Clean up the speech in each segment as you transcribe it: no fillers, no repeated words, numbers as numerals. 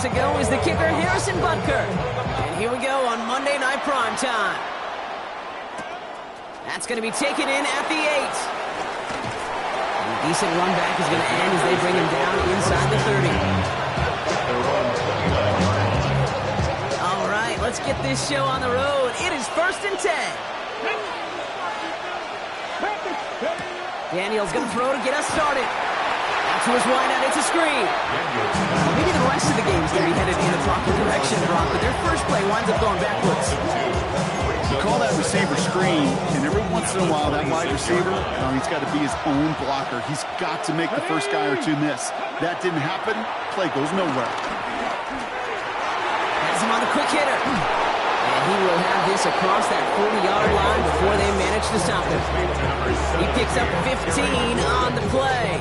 to go is the kicker, Harrison Butker. And here we go on Monday Night Primetime. That's going to be taken in at the 8. A decent run back is going to end as they bring him down inside the 30. All right, let's get this show on the road. It is 1st and 10. Daniels going to throw to get us started. Out to his wideout, it's a screen. Well, maybe the rest of the game is going to be headed in the proper direction, Brock, but their first play winds up going backwards. You call that receiver screen, and every once in a while, that wide receiver, he's got to be his own blocker. He's got to make the first guy or two miss. That didn't happen. Play goes nowhere. Has him on the quick hitter. And he will have this across that 40-yard line before they manage to stop him. He picks up 15 on the play.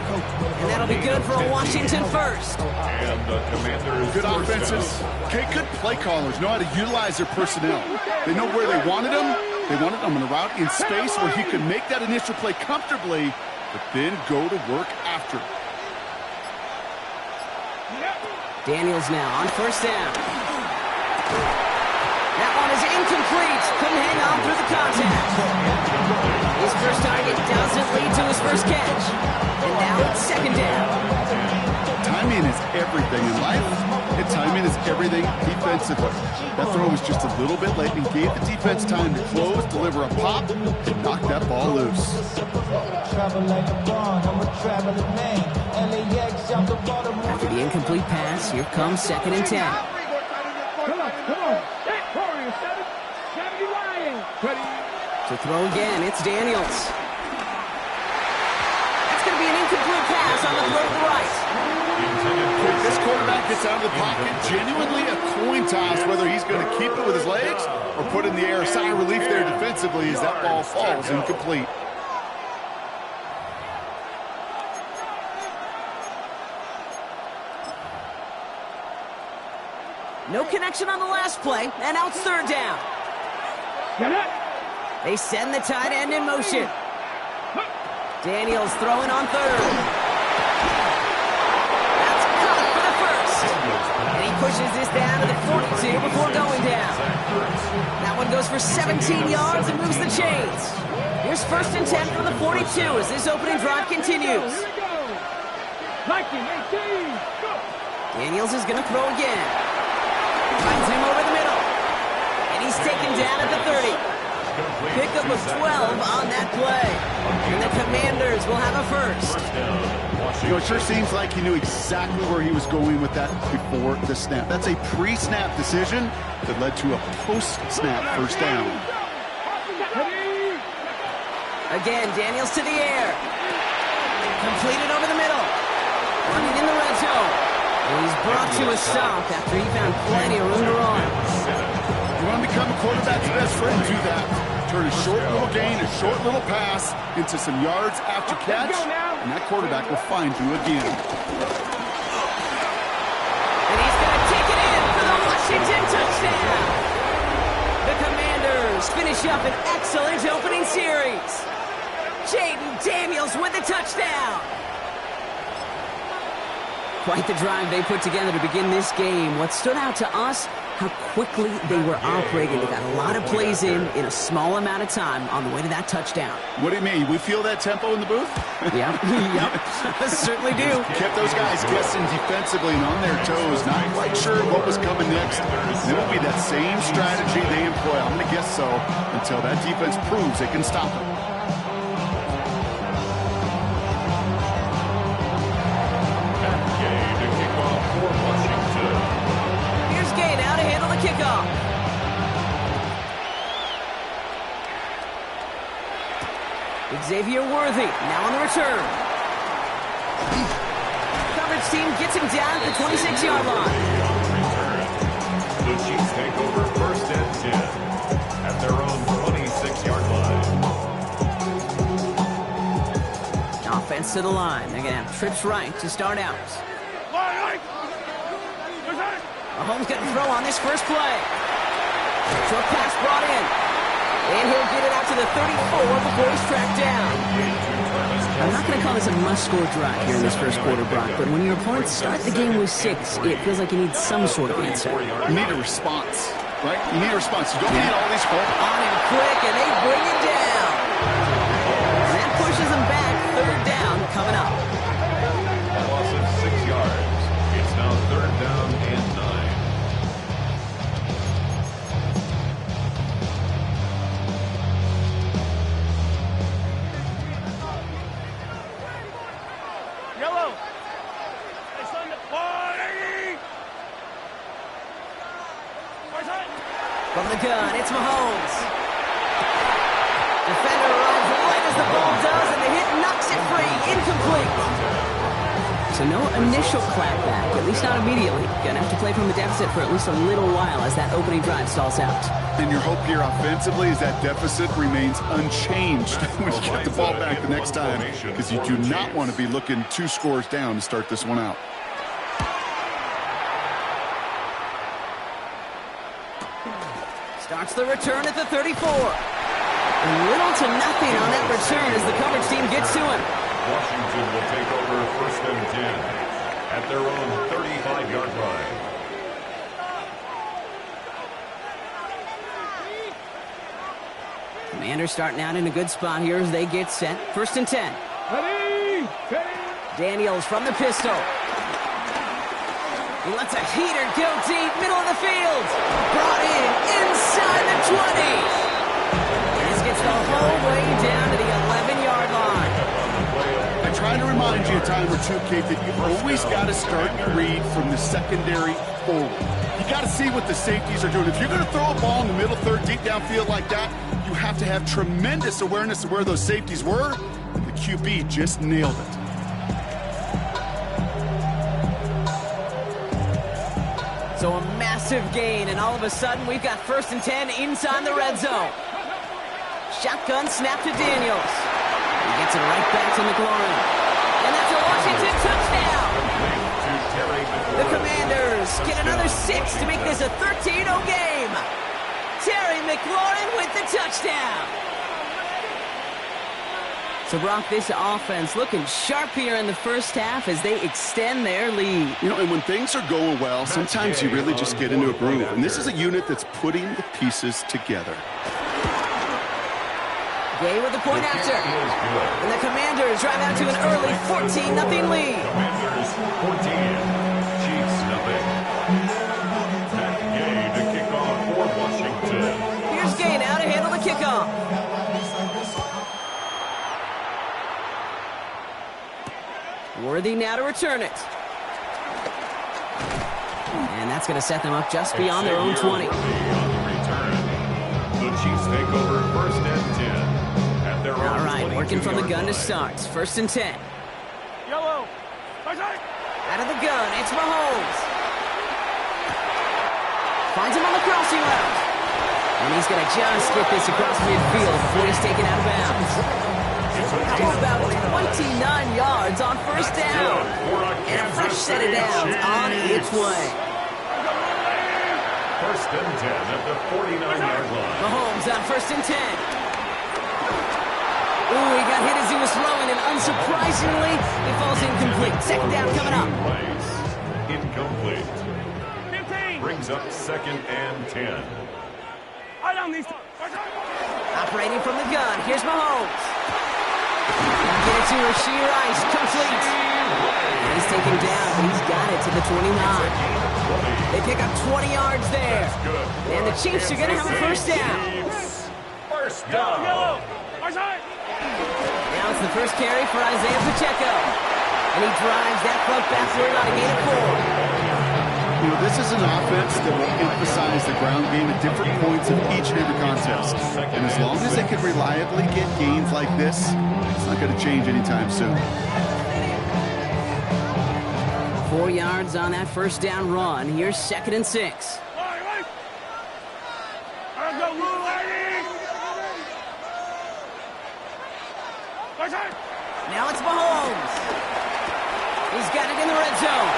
And that'll be good for a Washington first. Good offenses. Okay, good play callers know how to utilize their personnel. They know where they wanted them. They wanted them on a route in space where he could make that initial play comfortably, but then go to work after. Daniels now on first down. That one is incomplete. Couldn't hang on through the contact. His first target doesn't lead to his first catch. And now it's 2nd down. Timing is everything in life, and timing is everything defensively. That throw was just a little bit late and gave the defense time to close, deliver a pop, and knock that ball loose. After the incomplete pass, here comes 2nd and 10. To throw again, it's Daniels. That's going to be an incomplete pass on the throw to the right. This quarterback gets out of the pocket, genuinely a coin toss whether he's going to keep it with his legs or put in the air. A sigh of relief there defensively as that ball falls incomplete. No connection on the last play, and now it's 3rd down. They send the tight end in motion. Daniels throwing on 3rd. That's caught for the first. And he pushes this down to the 42 before going down. That one goes for 17 yards and moves the chains. Here's 1st and 10 from the 42 as this opening drive continues. Daniels is going to throw again. Finds him over the middle. And he's taken down at the 30. Pickup of 12 on that play. And the Commanders will have a first. You know, it sure seems like he knew exactly where he was going with that before the snap. That's a pre-snap decision that led to a post-snap first down. Again, Daniels to the air. Completed over the middle. Running in the red zone. And he's brought to a stop after he found plenty of room to run. You want to become a quarterback's best friend, do that. Turn a short little gain, a short little pass into some yards after catch, and that quarterback will find you again. And he's going to take it in for the Washington touchdown. The Commanders finish up an excellent opening series. Jaden Daniels with the touchdown. Quite the drive they put together to begin this game. What stood out to us, how quickly they were operating. They got a lot of plays in a small amount of time on the way to that touchdown. What do you mean? We feel that tempo in the booth? Yep, certainly do. Kept those guys guessing defensively and on their toes, not quite sure what was coming next. It will be that same strategy they employ. I'm going to guess so until that defense proves they can stop them. Kickoff. Xavier Worthy now on the return. Coverage team gets him down at the 26-yard line. The Chiefs take over 1st and 10 at their own 26-yard line. Offense to the line. They're going to have trips right to start out. Mahomes going to throw on this first play. Short pass brought in. And he'll get it out to the 34 before he's tracked down. I'm not going to call this a must-score drive here in this first quarter, Brock, but when your opponents start the game with 6, it feels like you need some sort of answer. You need a response, right? You need a response. You don't need all these holes. On him quick, and they bring it down. And that pushes them back. Third down coming up. A loss of 6 yards. It's now third down and 9. Yellow. From the gun, it's Mahomes. Defender arrives right as the ball does, and the hit knocks it free. Incomplete. So no initial clapback, at least not immediately. Gonna have to play from the deficit for at least a little while as that opening drive stalls out. And your hope here offensively is that deficit remains unchanged when you get the ball back the next time, because you do not want to be looking 2 scores down to start this one out. Starts the return at the 34. Little to nothing on that return as the coverage team gets to him. Washington will take over first and 10 at their own 35-yard line. Commanders starting out in a good spot here as they get set. First and 10. Daniels from the pistol. He lets a heater go deep, middle of the field. Brought in inside the 20. And this gets the whole way down to the 11-yard line. I try to remind you a time or two, Kate, that you always got to start your read from the secondary forward. You got to see what the safeties are doing. If you're going to throw a ball in the middle third, deep downfield like that, you have to have tremendous awareness of where those safeties were. And the QB just nailed it. So a massive gain, and all of a sudden we've got first and 10 inside the red zone. Shotgun snap to Daniels. He gets it right back to McLaurin. And that's a Washington touchdown. The Commanders get another 6 to make this a 13-0 game. Terry McLaurin with the touchdown. So, Brock, this offense looking sharp here in the first half as they extend their lead. You know, and when things are going well, sometimes you really just get into a groove. And this is a unit that's putting the pieces together. Gay with the point after. And the Commanders drive out to an early 14-0 lead. Commanders 14, Chiefs nothing. Matt Gay to kick off for Washington. Here's Gay now to handle the kickoff. Worthy now to return it. And that's going to set them up just beyond their own 20. On the return. The Chiefs take over first and 10 at their own 22. All right, working from the gun to start. First and 10. Yellow. Out of the gun, it's Mahomes. Finds him on the crossing route. And he's going to just get this across midfield before he's taken out of bounds. How about 29 yards on first down? And a fresh set of downs on its way. First and 10 at the 49-yard line. Mahomes on first and 10. Ooh, he got hit as he was throwing, and unsurprisingly, it falls incomplete. Second down coming up. Incomplete. Brings up second and 10. Operating from the gun, here's Mahomes. Get it to Rashee Rice, complete. And he's taken down, but he's got it to the 29. They pick up 20 yards there. And the Chiefs are going to have a first down. First down. Now it's the first carry for Isaiah Pacheco. And he drives that front backward on a gain of 4. You know, this is an offense that will emphasize the ground game at different points of each and every contest. And as long as they can reliably get gains like this, it's not going to change anytime soon. 4 yards on that first down run. Here's second and 6. Now it's Mahomes. He's got it in the red zone.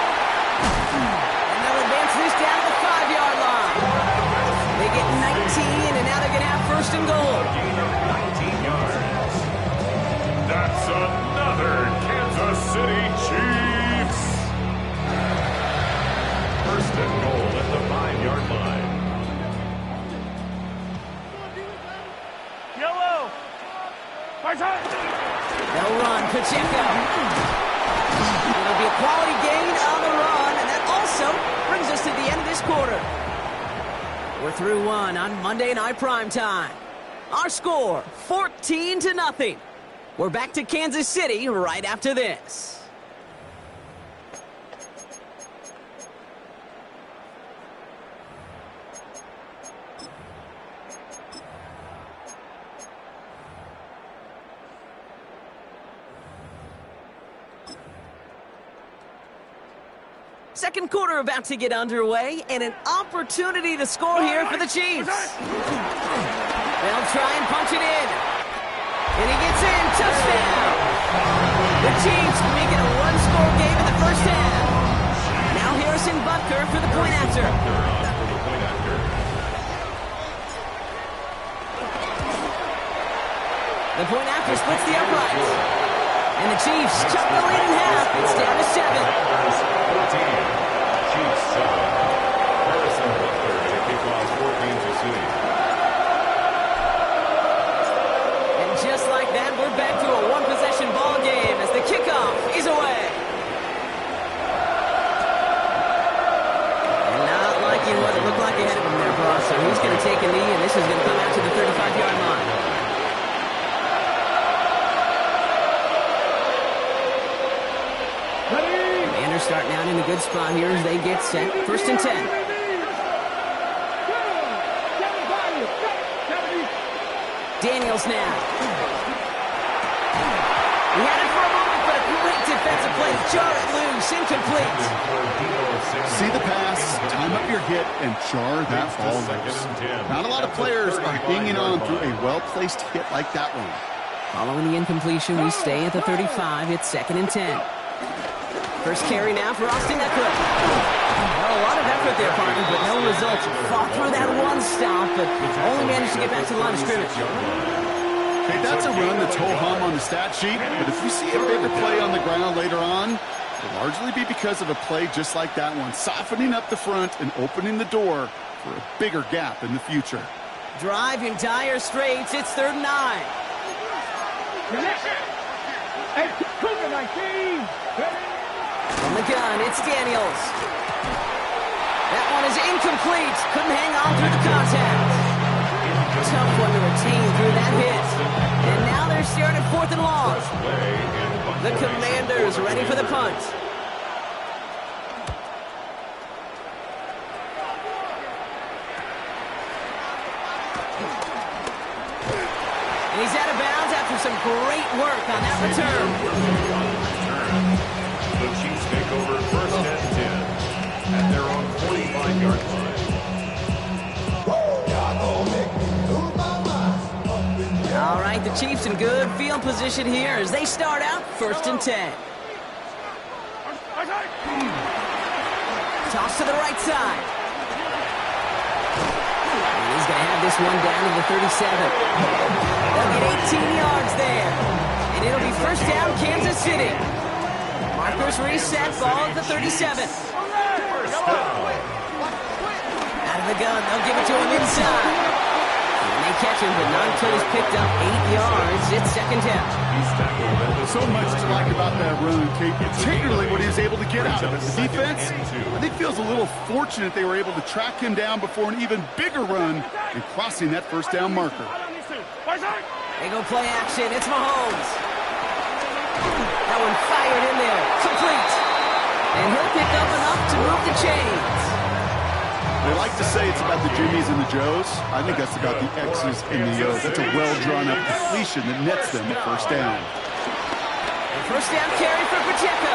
And they'll advance this down to the 5-yard line. They get 19, and now they're going to have first and goal. City Chiefs. First and goal at the 5-yard line. Yellow. They'll run, Pacheco. It'll be a quality gain on the run, and that also brings us to the end of this quarter. We're through one on Monday Night Primetime. Our score, 14-0. We're back to Kansas City right after this. Second quarter about to get underway, and an opportunity to score here for the Chiefs. They'll try and punch it in. And he gets in. Touchdown! The Chiefs make it a one-score game in the first half. Now Harrison Butker for the point after. The point after splits the uprights. And the Chiefs chop the lead in half. It's down to 7. 14. Chiefs 7. Harrison Butker to kick off for Kansas City. And just like that, we're back to a one-possession ball game as the kickoff is away. And not liking what it looked like ahead of him there, boss. So he's going to take a knee, and this is going to come out to the 35-yard line. Starting out in a good spot here as they get set. First and 10. Daniels now. He had it for a moment, but a great defensive play. Jar it loose, incomplete. See the pass, time up your hit, and jar that ball loose. Not a lot of players are hanging on through a well-placed hit like that one. Following the incompletion, we stay at the 35. It's second and 10. First carry now for Austin Eckler. Well, a lot of effort there, partner, but no results. Fought through that one stop, but only managed to get back to the line of scrimmage. Hey, that's a run that's ho-hum on the stat sheet, but if you see a bigger play on the ground later on, it'll largely be because of a play just like that one, softening up the front and opening the door for a bigger gap in the future. Drive in dire straits. It's 3rd and 9. Hey, Cougar 19. From the gun, it's Daniels. That one is incomplete. Couldn't hang on through the contact. Tough one to retain through that hit. And now they're staring at 4th and long. The Commanders ready for the punt. And he's out of bounds after some great work on that return. The Chiefs take over first and 10 at their own 45-yard line. All right, the Chiefs in good field position here as they start out first and 10. Toss to the right side. And he's going to have this one down to the 37. They'll get 18 yards there. And it'll be first down, Kansas City. Markers reset, ball at the 37. Out of the gun, they'll give it to him inside. And they catch him, but not until he's picked up 8 yards. It's second down. So much to like about that run, Kate, particularly what he was able to get out of it. The defense, I think, feels a little fortunate they were able to track him down before an even bigger run and crossing that first down marker. They go play action. It's Mahomes. That one fired in there. Complete. And he'll pick up enough to move the chains. They like to say it's about the Jimmies and the Joes. I think that's about the X's and the O's. It's a well-drawn-up completion that nets them a first down. First down carry for Pacheco.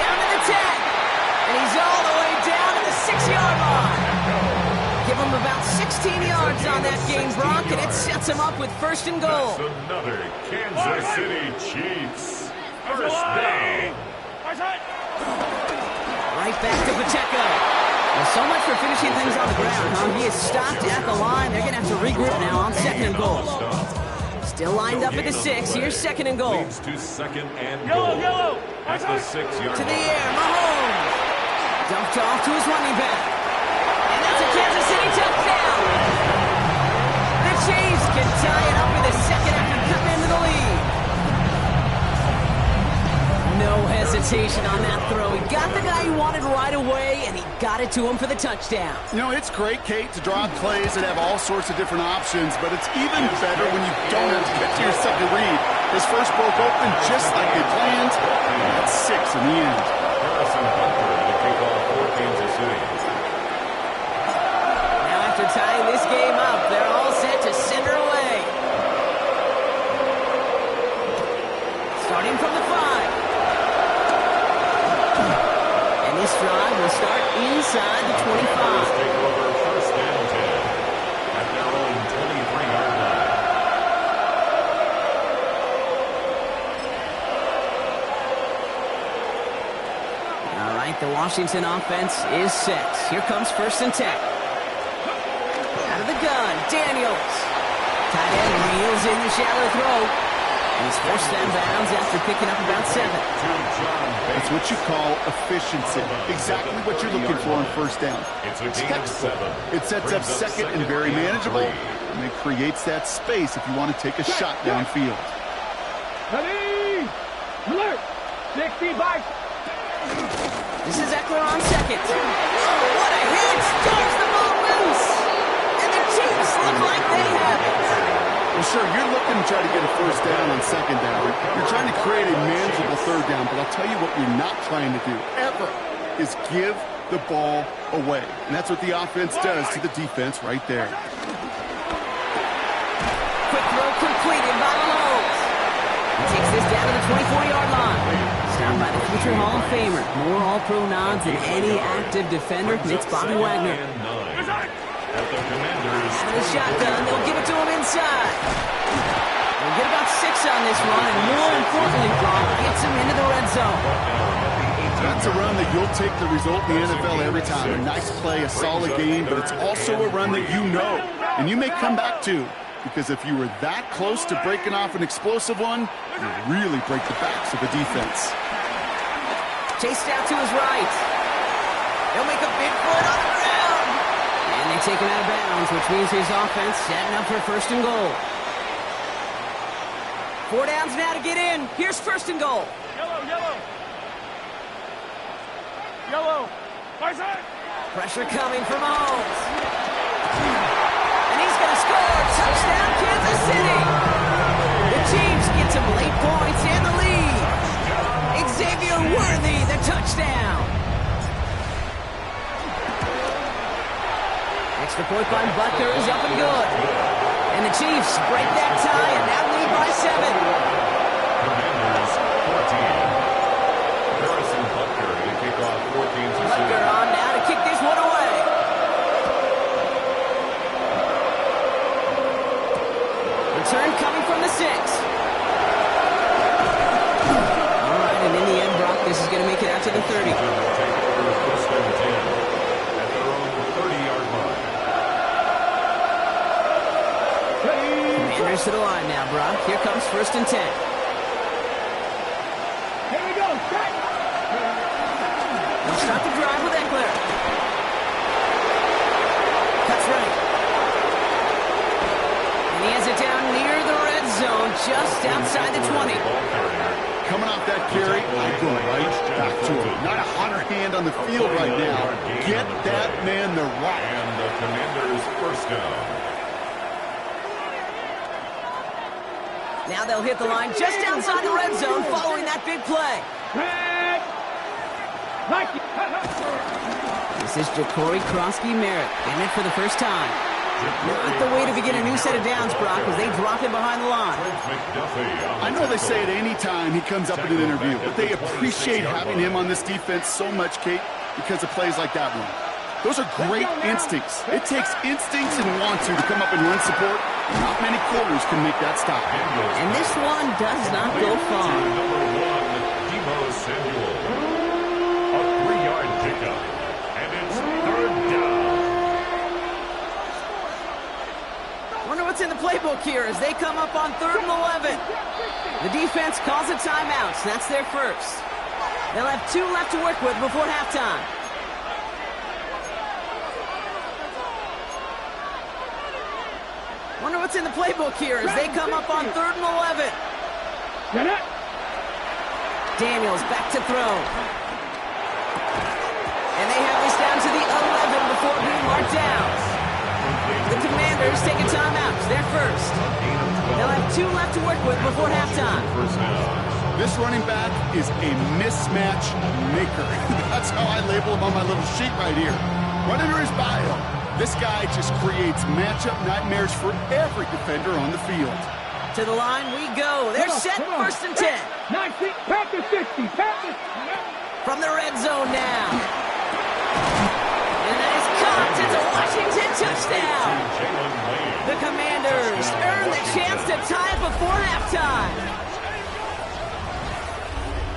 Down to the 10. And he's all the way down to the 6-yard line. Give him about 16 yards on that game, Brock, and it sets him up with first and goal. That's another Kansas City Chiefs first down. Right back to Pacheco. Well, so much for finishing things on the ground, huh? He is stopped at the line. They're going to have to regroup now on second and goal. Still lined up at the 6. Here's second and goal. Leads to second and goal. Yellow. at the 6-yard To the line. air, Mahomes. Dumped off to his running back. And that's a Kansas City touchdown. The Chiefs can tie it up in the second after cutting into the lead. No hesitation on that throw. He got the guy he wanted right away, and he got it to him for the touchdown. You know, it's great, Kate, to draw up plays that have all sorts of different options, but it's even better when you don't have to get to your second read. His first broke open just like they planned, and that's 6 in the end. Harrison Butker to kick off for Kansas City. Now after tying this game up, they're all set to send her away. Starting from the 5. And this drive will start inside the 25. Take over first down 10 at their own 23-yard line. All right, the Washington offense is set. Here comes 1st and 10. Out of the gun, Daniels. Tight end reels in the shallow throw. He's forced them bounds after picking up about 7. That's what you call efficiency. Exactly what you're looking for on first down. It's a gain of 7. It sets up second and very manageable, and it creates that space if you want to take a shot downfield. Ready! Alert! 65. This is Eckler on second. Oh, what a hit! Starts the ball loose! And the Chiefs look like they have it. Well, sure, you're looking to try to get a first down on second down. You're trying to create a manageable third down, but I'll tell you what you're not trying to do, ever, is give the ball away. And that's what the offense does to the defense right there. Quick throw completed by Mahomes. He takes this down to the 24-yard line. Stopped by the future Hall of Famer. More All-Pro nods than any active defender. It's Bobby Wagner. And 9 at the Commanders. Out of the shotgun, they'll give it to him inside. They'll get about 6 on this run, and more importantly, Brock gets him into the red zone. That's a run that you'll take the result in the NFL every time. A nice play, a solid game, but it's also a run that you know, and you may come back to, because if you were that close to breaking off an explosive one, you really break the backs of the defense. Chased out to his right. They'll make a big play on the ground. And they take him out of bounds, which means his offense setting up for 1st and goal. 4 downs now to get in. Here's 1st and goal. Yellow, yellow. Yellow. Bison. Pressure coming from Mahomes. And he's going to score. Touchdown, Kansas City. The Chiefs get some late points and the lead. Xavier Worthy, the touchdown. Extra point by Butker is up and good. And the Chiefs break that tie and now lead by 7. Commanders 14. Harrison Butker to kick off for Kansas City. Butker on now to kick this one away. Return coming from the 6. All right, and in the end, Brock, this is going to make it out to the 30. Take over first and 10 at their own 30-yard line. Commanders to the line now, Brock. Here comes 1st and 10. Here we go. Strike. They'll start the drive with Eckler. Cuts right. And he has it down near the red zone, just outside the 20. Coming off that carry, I go right back to him. Not a hotter hand on the field right now. Get that man the rock. And the Commanders first down. Now they'll hit the line just outside the red zone following that big play. Red. Like it. This is Ja'Cory Krosky-Merritt getting it for the first time. Not the way to begin a new set of downs, Brock, as they drop him behind the line. I know they say it any time he comes up in an interview, but they appreciate having him on this defense so much, Kate, because of plays like that one. Those are great instincts. It takes instincts and want to come up and run support. Not many quarters can make that stop. And this one does not go far. Number 1, Deebo Samuel. A 3-yard pickup. And it's 3rd down. Wonder what's in the playbook here as they come up on 3rd and 11. The defense calls a timeout, so that's their first. They'll have 2 left to work with before halftime. Wonder what's in the playbook here as they come up on 3rd and 11. Daniels back to throw. And they have this down to the 11 before being marked down. The Commanders take a timeout. They're first. They'll have 2 left to work with before halftime. This running back is a mismatch maker. That's how I label him on my little sheet right here. Right under his bio. This guy just creates matchup nightmares for every defender on the field. To the line we go. They're set, 1st and 10. 90, pack the 60, pack the... From the red zone now. And that is caught. It's a Washington touchdown. The Commanders earn the chance to tie it before halftime.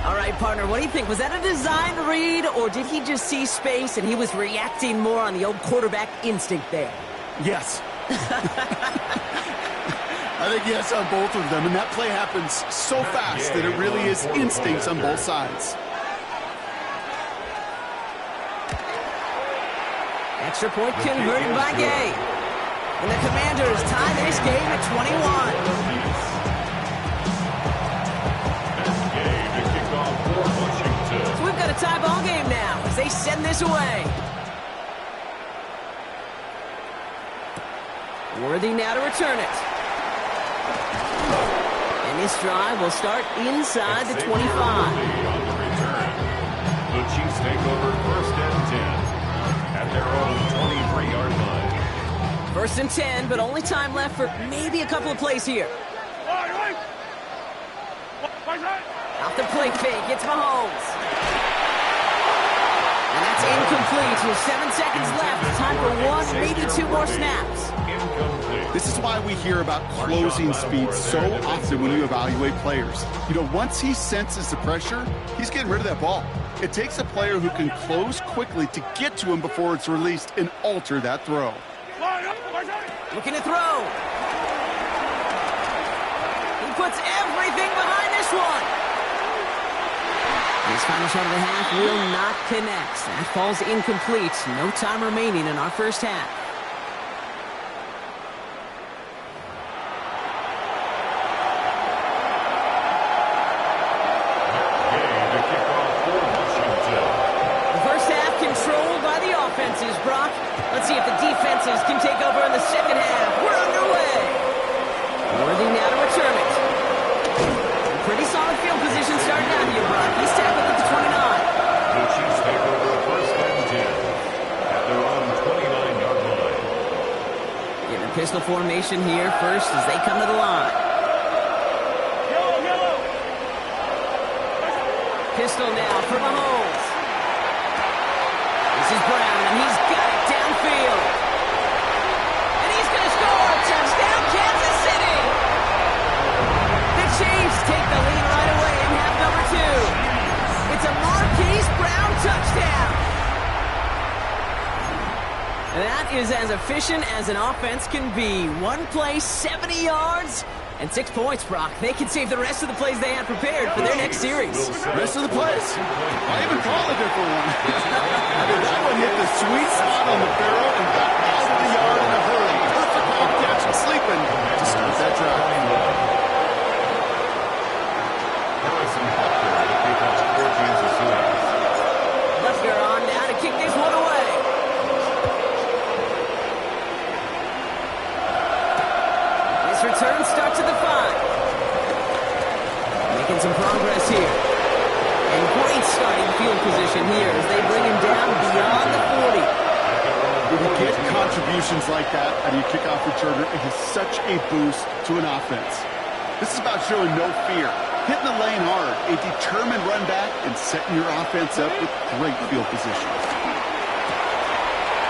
All right, partner, what do you think? Was that a design read, or did he just see space and he was reacting more on the old quarterback instinct there? Yes. I think yes on both of them, and that play happens so fast that it really is instincts on both sides. Extra point converted by Gay. And the Commanders tie this game at 21. So we've got a tie ball game now as they send this away. Worthy now to return it. And this drive will start inside the 25. On the return, the Chiefs take over 1st and 10 at their own 23-yard line. 1st and 10, but only time left for maybe a couple of plays here. Off the play fake, it's Mahomes. And that's incomplete with 7 seconds left. Time for 1, maybe 2 more snaps. This is why we hear about closing speed so often when you evaluate players. You know, once he senses the pressure, he's getting rid of that ball. It takes a player who can close quickly to get to him before it's released and alter that throw. Looking to throw. He puts everything behind this one. This final shot of the half will not connect. That falls incomplete. No time remaining in our first half. The first half controlled by the offenses, Brock. Let's see if the defenses can take over in the second half. We're underway. Worthy now to return it. Pretty solid field position starting out here, Brock. He's tackled at the 29. The Chiefs take over 1st and 10 at their own 29-yard line. Getting a pistol formation here first as they come to the line. Pistol now for Mahomes. This is Brown, and he's got it downfield. And he's going to score. Touchdown, Kansas City. The Chiefs take the lead right away in half number 2. It's a Marquise Brown touchdown. And that is as efficient as an offense can be. One play, 70 yards, and 6 points, Brock. They can save the rest of the plays they had prepared for their next series. Rest of the plays. I even called a different one. That one hit the sweet spot on the barrel and got out of the yard in a hurry. Perfect off catch and sleeping to start that drive. Butker on now to kick this one away. This return starts at the 5. Making some progress here. And great starting field position here as they bring him down beyond the 40. When you get contributions like that out of your kickoff returner, it has such a boost to an offense. This is about showing no fear, hitting the lane hard, a determined run back, and setting your offense up with great field position.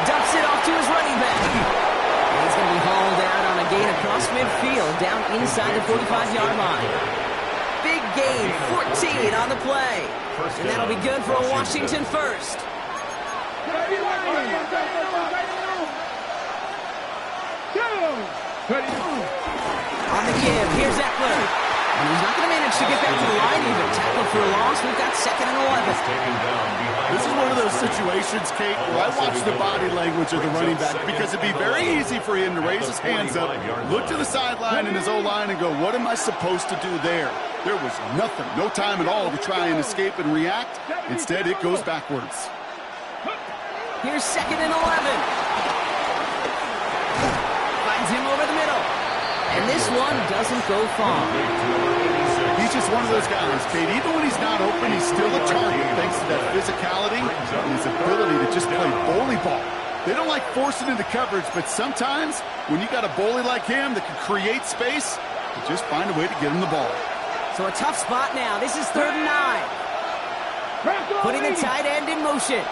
Dumps it off to his running back. And he's going to be hauled out on a gain across midfield, down inside the 45-yard line. Big gain, 14 on the play. And that'll be good for a Washington first. On the give, here's Eckler. And he's not going to manage to get back to the line even. Tackle for a loss. We've got 2nd and 11. This is one of those situations, Kate, where I watch the body language of the running back because it'd be very easy for him to raise his hands up, look to the sideline in his O-line and go, what am I supposed to do there? There was nothing, no time at all to try and escape and react. Instead, it goes backwards. Here's 2nd and 11. Finds him over the middle. And this one doesn't go far. He's just one of those guys, Kate. Even when he's not open, he's still a target thanks to that physicality and his ability to just play bully ball. They don't like forcing into coverage, but sometimes when you got a bully like him that can create space, you just find a way to get him the ball. So a tough spot now. This is 3rd and 9. Putting the tight end in motion.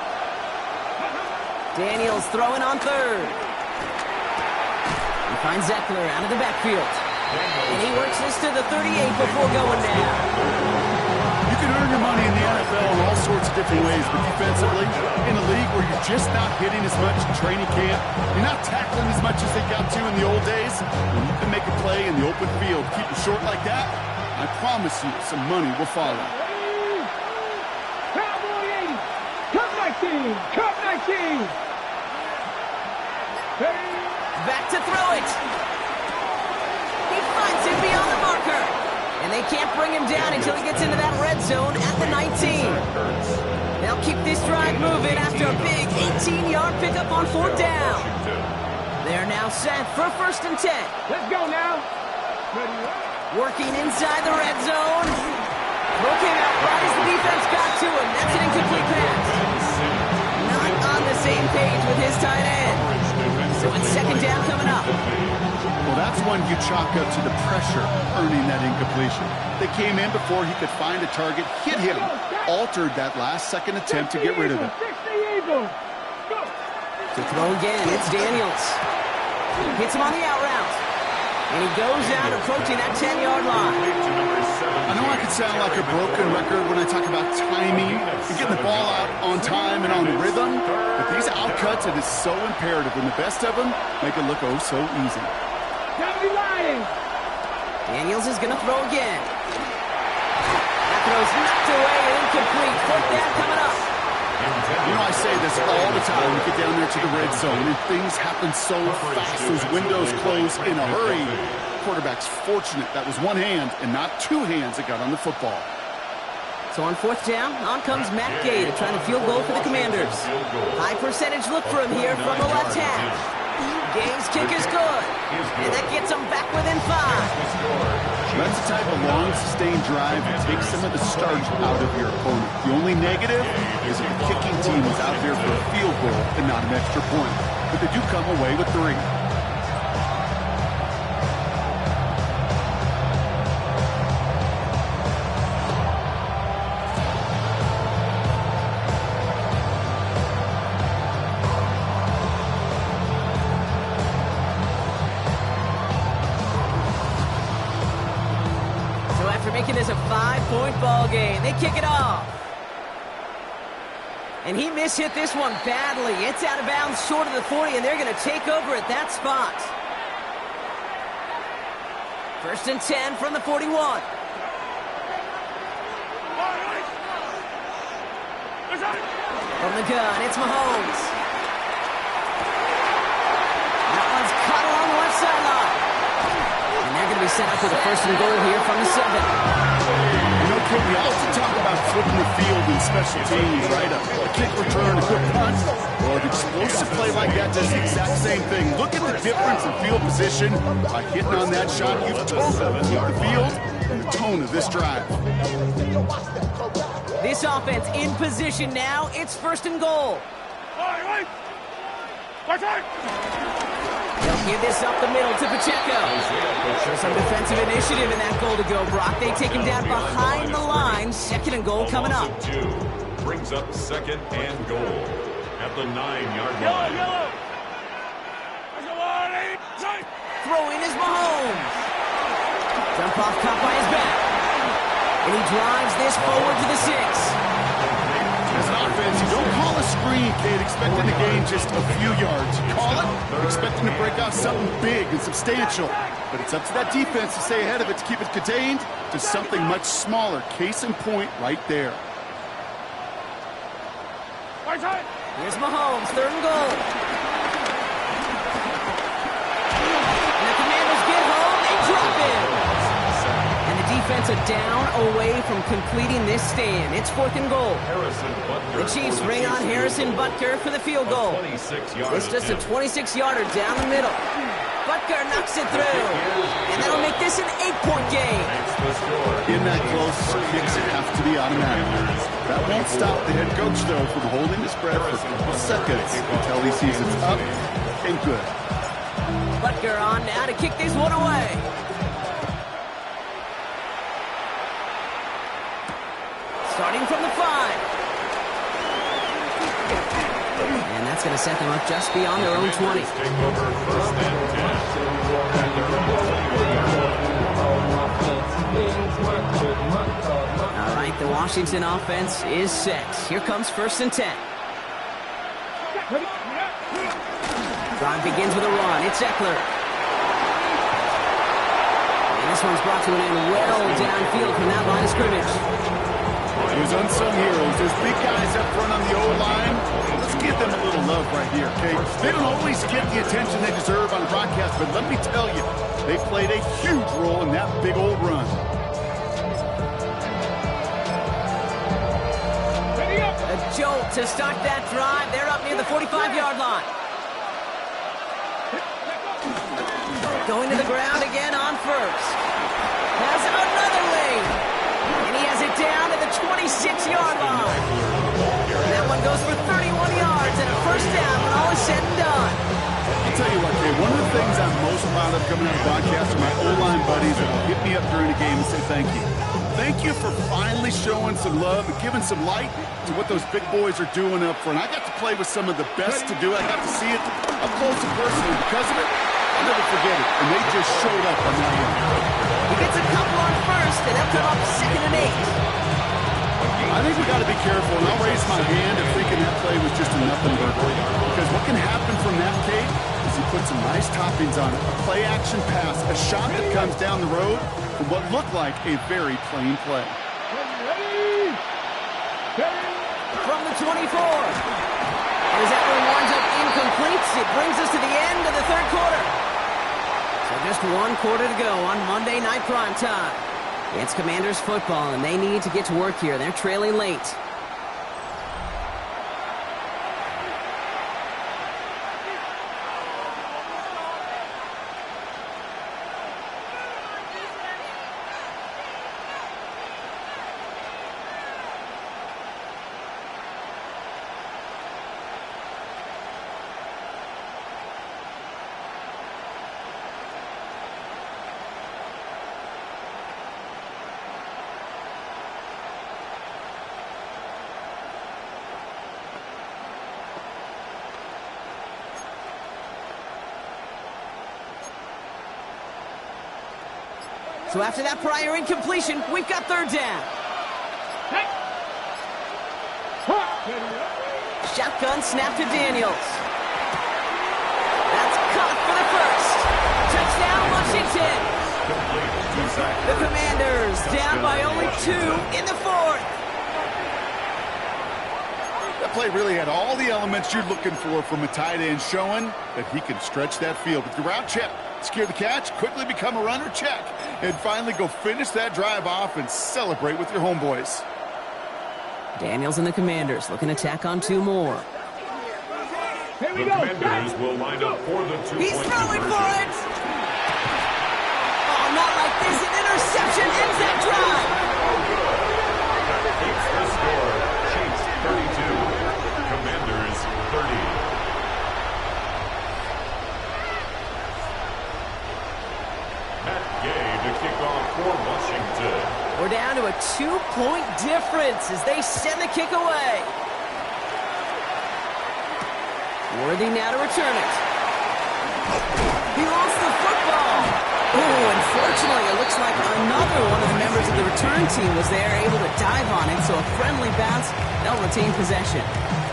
Daniels throwing on 3rd. He finds Eckler out of the backfield. And he works this to the 38 before going down. You can earn your money in the NFL in all sorts of different ways, but defensively, in a league where you're just not hitting as much in training camp, you're not tackling as much as they got to in the old days, when you can make a play in the open field, keep it short like that, I promise you some money will follow. Cowboy 80. Cut 19. Cut 19. Back to throw it. He finds him beyond the marker. And they can't bring him down until he gets into that red zone at the 19. They'll keep this drive moving after a big 18-yard pickup on 4th down. They're now set for 1st and 10. Let's go now. Working inside the red zone. Throw came out right as the defense got to him. That's an incomplete pass. Not on the same page with his tight end. So it's 2nd down coming up. Well, that's one you chalk up to the pressure earning that incompletion. They came in before he could find a target, hit him, altered that last-second attempt to get rid of it. To throw again, it's Daniels. Hits him on the out route. And he goes out approaching that 10-yard line. I know I could sound like a broken record when I talk about timing and getting the ball out on time and on rhythm, but these outcuts, it is so imperative, and the best of them make it look oh so easy. Daniels is going to throw again. That throw's knocked away and incomplete. 4th down coming up. You know, I say this all the time. We get down there to the red zone, and things happen so fast. Those windows close in a hurry. Quarterback's fortunate that was one hand and not 2 hands that got on the football. So on 4th down, on comes Matt Gay to try to field goal for the Commanders. High percentage look for him here from the left half. Gay's kick is good, and that gets him back within 5. That's the type of long, sustained drive that takes some of the starch out of your opponent. The only negative is if the kicking team is out there for a field goal and not an extra point. But they do come away with 3. Making this a 5-point ball game. They kick it off. And he mishit this one badly. It's out of bounds short of the 40, and they're going to take over at that spot. 1st and 10 from the 41. From the gun, it's Mahomes. That one's caught along the left sideline. And they're going to be set up with a 1st and goal here from the 7. You know, Kate, we often talk about flipping the field in special teams, right? A kick return, a quick punt. Well, an explosive play like that does the exact same thing. Look at the difference in field position by hitting on that shot. You've totally flipped the field and the tone of this drive. This offense in position now. It's 1st and goal. They'll give this up the middle to Pacheco. Show some defensive initiative in that goal to go, Brock. They take him down behind the line. 2nd and goal coming up. Brings up 2nd and goal at the 9-yard line. Throwing is Mahomes. Jump off caught by his back. And he drives this forward to the 6. As an offense, you don't call a screen, Kate, expecting to gain just a few yards. You call it, expecting to break out something big and substantial. But it's up to that defense to stay ahead of it, to keep it contained to something much smaller. Case in point right there. Here's Mahomes, 3rd and goal. And the Commanders get home, they drop it. And the defense are down away from completing this stand. It's 4th and goal. The Chiefs bring on Harrison Butker for the field goal. It's just a 26-yarder down the middle. Butker knocks it through. And that'll make this an 8-point game. In that close, kicks have to be automatic. That won't stop the head coach, though, from holding his breath for a couple seconds until he sees it's up and good. Butker on now to kick this one away. Starting from the 5. And that's going to set them up just beyond their own 20. All right, the Washington offense is set. Here comes 1st and 10. Drive begins with a run. It's Eckler. And this one's brought to an end well downfield from that line of scrimmage. Those unsung heroes, those big guys up front on the O-line, let's give them a little love right here, okay? They don't always get the attention they deserve on broadcast, but let me tell you, they played a huge role in that big old run. A jolt to start that drive. They're up near the 45-yard line. Going to the ground again on 1st. Has another lane. And he has it down to the 26-yard line. And that one goes for 31 yards and a 1st down when all is said and done. I'll tell you what, Kay, one of the things I'm most proud of coming out of broadcast are my O-line buddies that will hit me up during a game and say thank you. Thank you for finally showing some love and giving some light to what those big boys are doing up front. I got to play with some of the best to do it. I got to see it up close and personal. Because of it, I'll never forget it. And they just showed up on that one. He gets a couple on 1st, and they'll come up 2nd and 8. I think we got to be careful, and I'll raise my hand if thinking that play was just a nothing burger. Because what can happen from that, Kate, is he puts some nice toppings on it. A play-action pass, a shot that comes down the road from what looked like a very plain play. From the 24. As that one winds up incomplete, it brings us to the end of the 3rd quarter. So just 1 quarter to go on Monday Night Primetime. It's Commanders football, and they need to get to work here. They're trailing late. So after that prior incompletion, we've got 3rd down. Shotgun snap to Daniels. That's caught for the 1st. Touchdown, Washington. The Commanders down by only 2 in the 4th. That play really had all the elements you're looking for from a tight end, showing that he can stretch that field with the route check. Secure the catch, quickly become a runner, check. And finally go finish that drive off and celebrate with your homeboys. Daniels and the Commanders looking to tack on 2 more. The Commanders will line up for the 2-point He's throwing conversion. for it! Oh, not like this. An interception ends that drive. That keeps the score. Chiefs 32, Commanders 30. To kick off for Washington. We're down to a 2-point difference as they send the kick away. Worthy now to return it. He lost the football. Oh, unfortunately, it looks like another one of the members of the return team was there, able to dive on it, so a friendly bounce. They'll retain possession.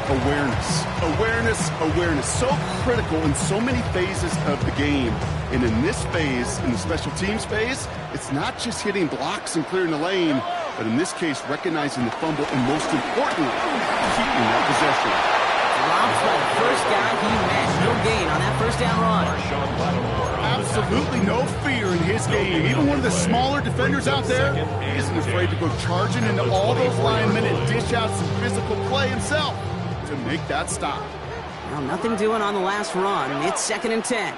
Awareness, awareness, awareness. So critical in so many phases of the game. And in this phase, in the special teams phase, it's not just hitting blocks and clearing the lane, but in this case, recognizing the fumble and most importantly, keeping that possession. Drops by the first guy he met. No gain on that first down run. Absolutely no fear in his game. Even one of the smaller defenders out there, he isn't afraid to go charging into all those linemen and dish out some physical play himself to make that stop. Well, nothing doing on the last run. It's 2nd and 10.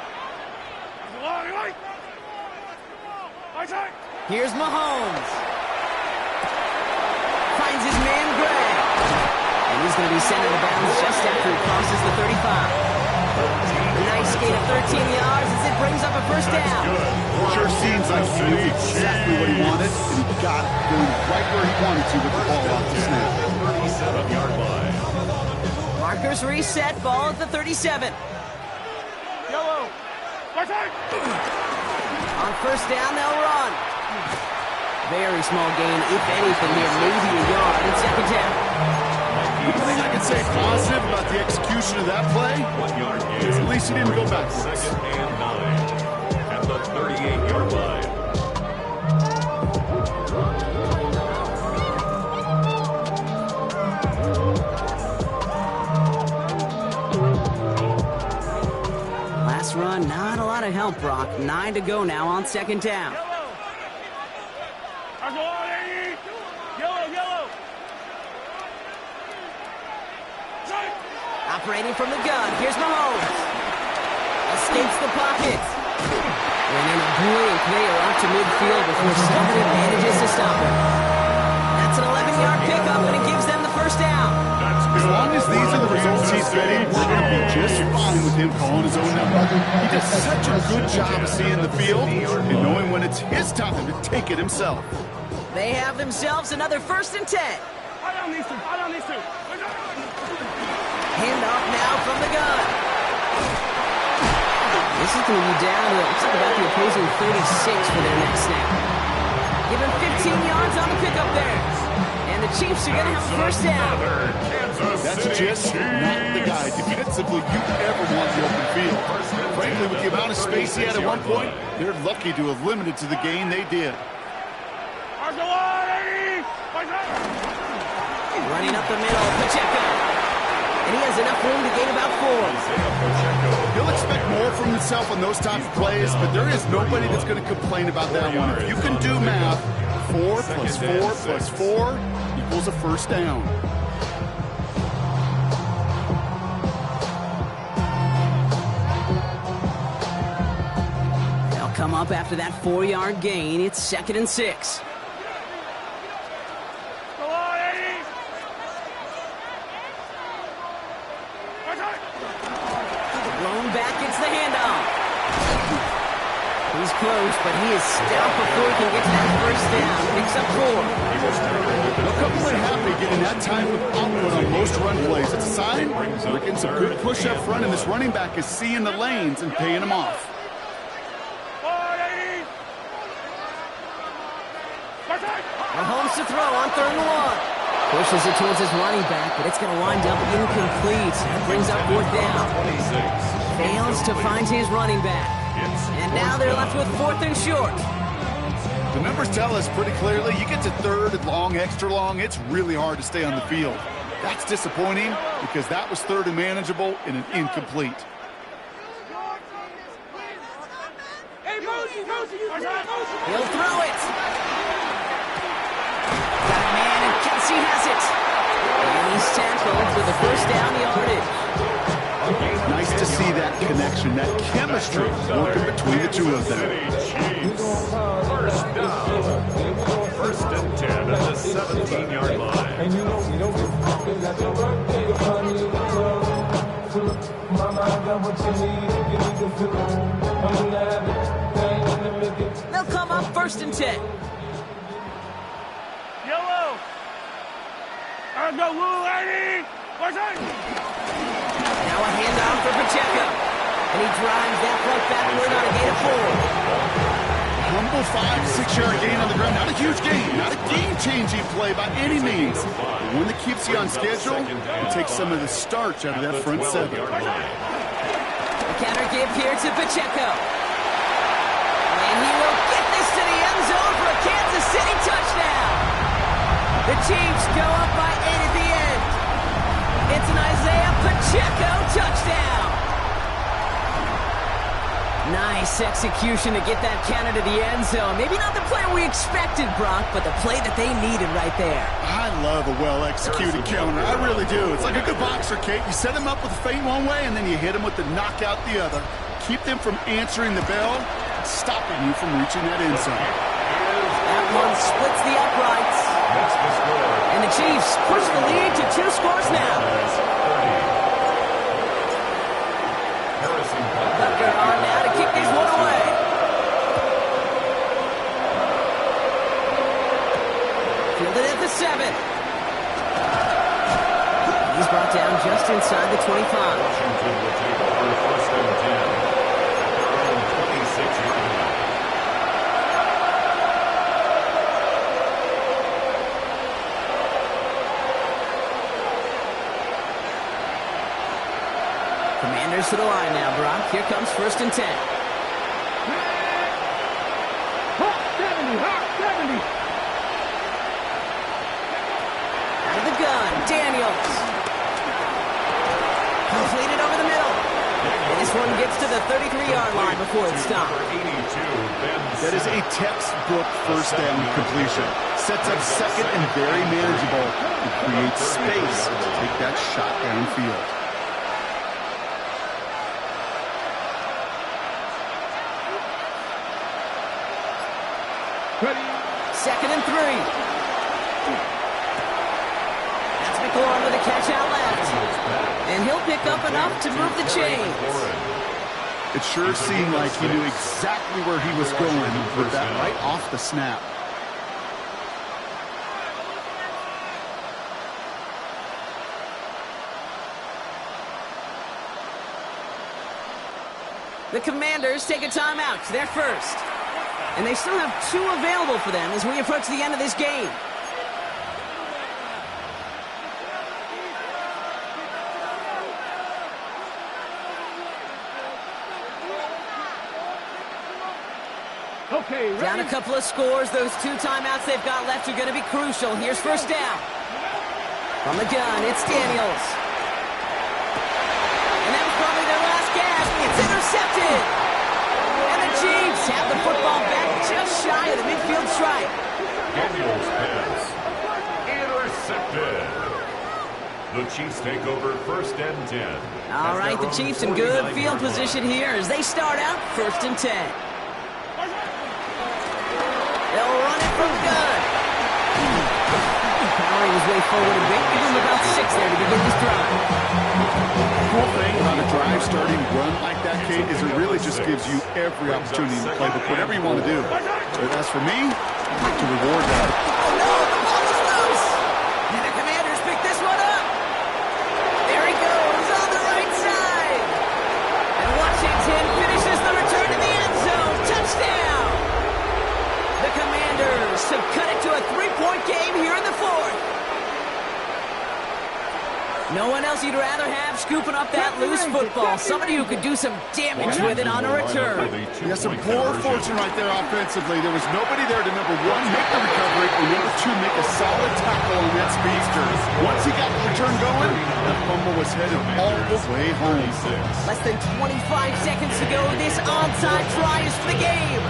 Here's Mahomes. Finds his man Gray. And he's going to be sent out of bounds just after he crosses the 35. A nice gain of 13 yards as it brings up a first down. Sure seems like he knew exactly what he wanted, and he got it going right where he wanted to with the ball off the snap. 37-yard line. Markers reset, ball at the 37. Yellow. On first down, they'll run. Very small gain, if anything, here, maybe a yard in 2nd down. The thing I can say positive about the execution of that play is at least he didn't go backwards. 2nd and 9 at the 38-yard line. Last run, not a lot of help, Brock. 9 to go now on 2nd down. Operating from the gun, here's Mahomes. Escapes the pocket. And in a blink, they are up to midfield before somebody manages to stop him. That's an 11-yard pickup, and it gives them the first down. As long as these are the results he's getting, we're going to be just fine with him calling his own number. He does such a good job of seeing the field and knowing when it's his time to take it himself. They have themselves another 1st and 10. Fight on these two. Fight on these two. Handoff now from the gun. This is going to be down to, looks like about the opposing 36 for their next snap. Give him 15 yards on the pickup there. And the Chiefs are going to have a first down. That's just not the guy defensively you ever want in the open field. Frankly, with the amount of space he had at one point, they're lucky to have limited to the gain they did. Running up the middle, Pacheco. And he has enough room to gain about 4. He'll expect more from himself on those type of plays, but there is nobody that's going to complain about that one. If you can do math, 4 plus 4 plus 4 equals a first down. They'll come up after that 4-yard gain. It's 2nd and 6. He's close, but he is stout before he can get to that first down. Picks up 4. They'll come away happy getting that type of output on most run plays. It's a sign they're getting some good push up front, and this running back is seeing the lanes and paying them off. Mahomes to throw on 3rd and 1. Pushes it towards his running back, but it's going to wind up incomplete. That brings up 4th down. Fails to find his running back. And now they're left with 4th and short. The numbers tell us pretty clearly, you get to 3rd and long, extra long, it's really hard to stay on the field. That's disappointing because that was 3rd and manageable and an incomplete. He'll throw it. Got a man, and Kelsey has it. And he's tackled for the first down yardage. Nice to see that connection, that chemistry working between the two of them. First down. 1st and 10 at the 17-yard line. They'll come up 1st and 10. Yellow. Now a handoff for Pacheco. And he drives that front backward on a gain of 4. Humble 5 to 6 yard gain on the ground. Not a huge gain, not a game game-changing play by any means. The one that keeps you on schedule and takes some of the starch out of that front seven. The counter give here to Pacheco. And he will get this to the end zone for a Kansas City touchdown. The Chiefs go up by 8 at the end. It's an Isaiah Pacheco touchdown. Nice execution to get that counter to the end zone. Maybe not the play we expected, Brock, but the play that they needed right there. I love a well-executed counter. I really do. It's like a good boxer, Kate. You set them up with a feint one way, and then you hit them with the knockout the other. Keep them from answering the bell, stopping you from reaching that end zone. That one splits the uprights. And the Chiefs push the lead to 2 scores now. Butker on now to kick this one away. Fielded at the 7. He's brought down just inside the 25. Washington will take over first and 10. From 26 yards. Commanders to the line now, Brock. Here comes first and 10. Hot 70, hot 70. Out of the gun, Daniels. Completed over the middle. And this one gets to the 33-yard line before it's stopped. That is a textbook first down completion. Sets up second and very manageable. It creates space to take that shot downfield. Ready. Second and 3. That's McLaurin with a catch out left. And he'll pick up enough to move the chains. It sure seemed like he knew exactly where he was going with that right off the snap. The Commanders take a timeout. They're first. And they still have 2 available for them as we approach the end of this game. Okay, ready. Down a couple of scores. Those 2 timeouts they've got left are going to be crucial. Here's first down. From the gun, it's Daniels. And that was probably their last gasp. It's intercepted. And the Chiefs have the football back just shy of the midfield stripe. Daniels pass. Intercepted. The Chiefs take over first and 10. All right, the Chiefs in good field position here as they start out first and 10. They'll run it from the gun. Powering his way forward a bit. Give him about 6 there to begin this drive. The cool thing about a drive starting run like that, Kate, is it really just gives you every opportunity to play with whatever you want to do. But as for me, I'd like to reward that. Oh no, the ball is loose. And the Commanders pick this one up. There he goes on the right side. And Washington finishes the return to the end zone. Touchdown. The Commanders have cut it to a 3-point game here in the 4th. No one else you'd rather have scooping up that loose football. Somebody who could do some damage with it on a return. Yeah, some poor fortune right there offensively. There was nobody there to, number 1, make the recovery, or number 2, make a solid tackle on that speedster. Once he got the return going, the fumble was headed all the way home. Less than 25 seconds to go. This onside try is for the game.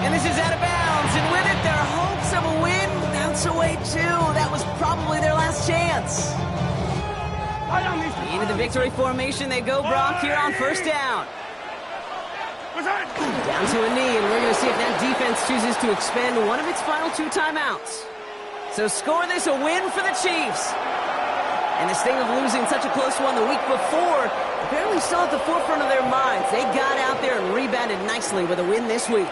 And this is out of bounds, and with it, their hopes of a win bounce away too. That was probably their last chance. Into the victory formation they go, Brock, here on first down. Down to a knee, and we're going to see if that defense chooses to expend one of its final 2 timeouts. So score this a win for the Chiefs. And this thing of losing such a close one the week before, apparently still at the forefront of their minds. They got out there and rebounded nicely with a win this week.